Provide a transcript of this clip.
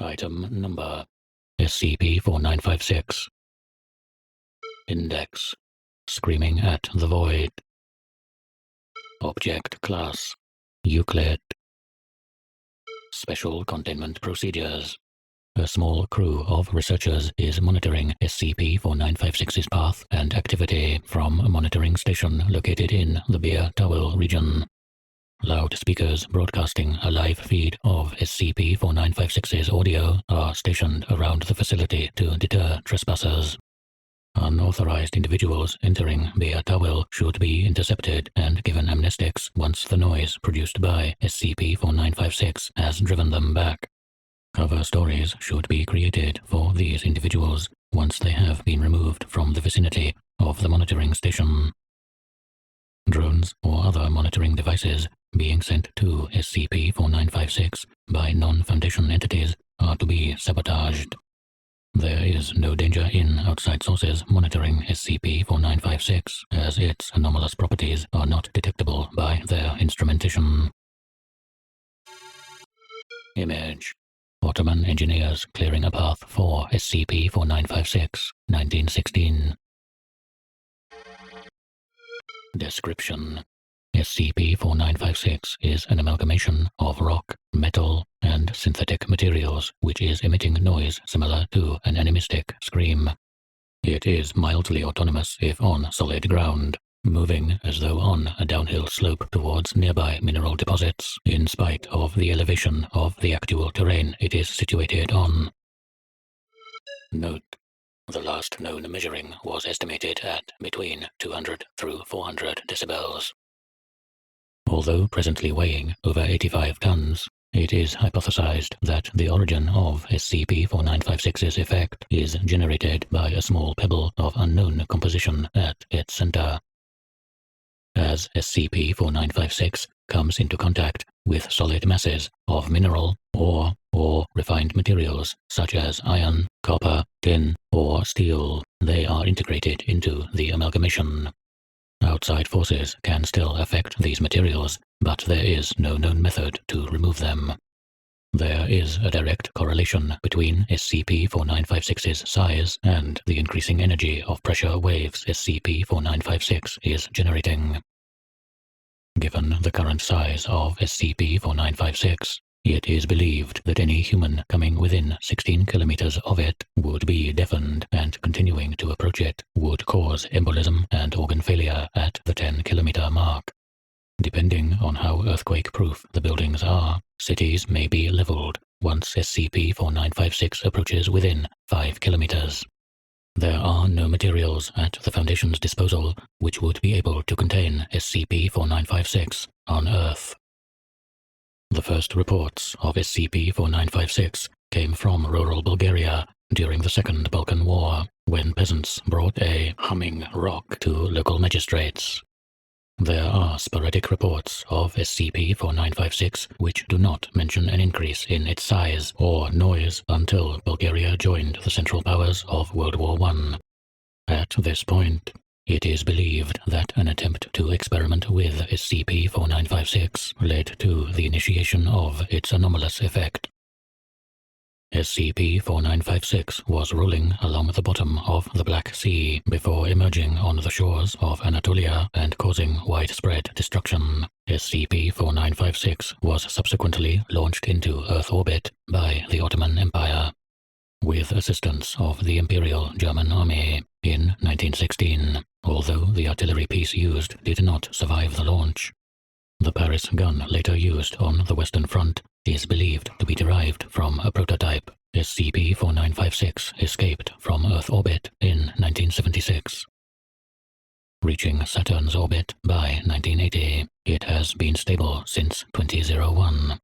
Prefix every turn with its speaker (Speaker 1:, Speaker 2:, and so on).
Speaker 1: Item number SCP-4956. Index: Screaming at the Void. Object Class: Euclid. Special Containment Procedures: A small crew of researchers is monitoring SCP-4956's path and activity from a monitoring station located in the Beer Towel region. Loudspeakers broadcasting a live feed of SCP-4956's audio are stationed around the facility to deter trespassers. Unauthorized individuals entering Beer Towel should be intercepted and given amnestics once the noise produced by SCP-4956 has driven them back. Cover stories should be created for these individuals once they have been removed from the vicinity of the monitoring station. Drones or other monitoring devices being sent to SCP-4956 by non-Foundation entities are to be sabotaged. There is no danger in outside sources monitoring SCP-4956, as its anomalous properties are not detectable by their instrumentation. Image: Ottoman engineers clearing a path for SCP-4956, 1916. Description: SCP-4956 is an amalgamation of rock, metal, and synthetic materials which is emitting noise similar to an animistic scream. It is mildly autonomous if on solid ground, moving as though on a downhill slope towards nearby mineral deposits, in spite of the elevation of the actual terrain it is situated on. Note: the last known measuring was estimated at between 200 through 400 decibels. Although presently weighing over 85 tons, it is hypothesized that the origin of SCP-4956's effect is generated by a small pebble of unknown composition at its center. As SCP-4956 comes into contact with solid masses of mineral, ore, or refined materials such as iron, copper, tin, or steel, they are integrated into the amalgamation. Outside forces can still affect these materials, but there is no known method to remove them. There is a direct correlation between SCP-4956's size and the increasing energy of pressure waves SCP-4956 is generating. Given the current size of SCP-4956, it is believed that any human coming within 16 kilometers of it would be deafened, and continuing to approach it would cause embolism and organ failure at the 10-kilometer mark. Depending on how earthquake-proof the buildings are, cities may be leveled once SCP-4956 approaches within 5 kilometers. There are no materials at the Foundation's disposal which would be able to contain SCP-4956 on Earth. The first reports of SCP-4956 came from rural Bulgaria during the Second Balkan War, when peasants brought a humming rock to local magistrates. There are sporadic reports of SCP-4956 which do not mention an increase in its size or noise until Bulgaria joined the Central Powers of World War I. At this point, it is believed that an attempt to experiment with SCP-4956 led to the initiation of its anomalous effect. SCP-4956 was rolling along the bottom of the Black Sea before emerging on the shores of Anatolia and causing widespread destruction. SCP-4956 was subsequently launched into Earth orbit by the Ottoman Empire, with assistance of the Imperial German Army, in 1916, although the artillery piece used did not survive the launch. The Paris gun later used on the Western Front is believed to be derived from a prototype. SCP-4956 escaped from Earth orbit in 1976. Reaching Saturn's orbit by 1980, it has been stable since 2001.